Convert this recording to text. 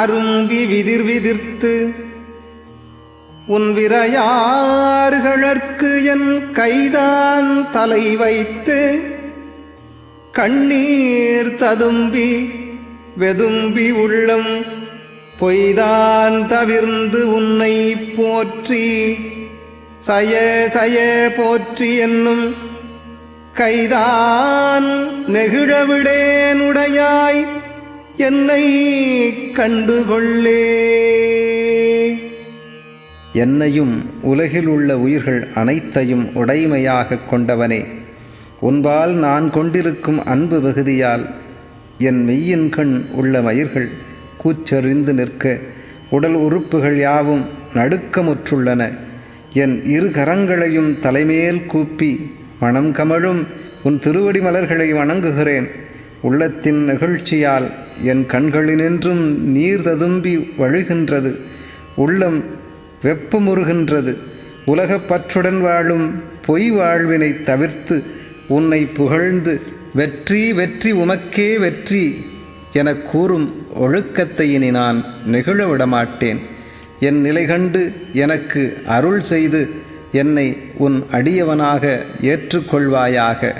அரும்பி விதிர் விதிர்த்து உன் விரையார்களற்கு என் கைதான் தலை வைத்து கண்ணீர் ததும்பி வெதும்பி உள்ளம் பொய்தான் தவிர்ந்து உன்னை போற்றி சய சய போற்றி என்னும் கைதான் நெகிழவிடேனுடையாய் என்னை கண்டுகொள்ளே. என்னையும் உலகில் உள்ள உயிர்கள் அனைத்தையும் உடைமையாக கொண்டவனே, உன்பால் நான் கொண்டிருக்கும் அன்பு வெகுதியால் என் மெய்யின் கண் உள்ள மயிர்கள் கூச்சறிந்து நிற்க உடல் உறுப்புகள் யாவும் நடுக்கமுற்றுள்ளன. என் இரு கரங்களையும் தலைமேல் கூப்பி மனம் கமழும் உன் திருவடி மலர்களை வணங்குகிறேன். உள்ளத்தின் நிகழ்ச்சியால் என் கண்களினின்றும் நீர் ததும்பி வழுகின்றது. உள்ளம் வெப்பமுறுகின்றது. உலகப் பற்றுடன் வாழும் பொய் வாழ்வினை தவிர்த்து உன்னை புகழ்ந்து வெற்றி வெற்றி உமக்கே வெற்றி எனக் கூறும் ஒழுக்கத்தை இனி நான் நெகிழ விடமாட்டேன். என் நிலை கண்டு எனக்கு அருள் செய்து என்னை உன் அடியவனாக ஏற்றுக்கொள்வாயாக.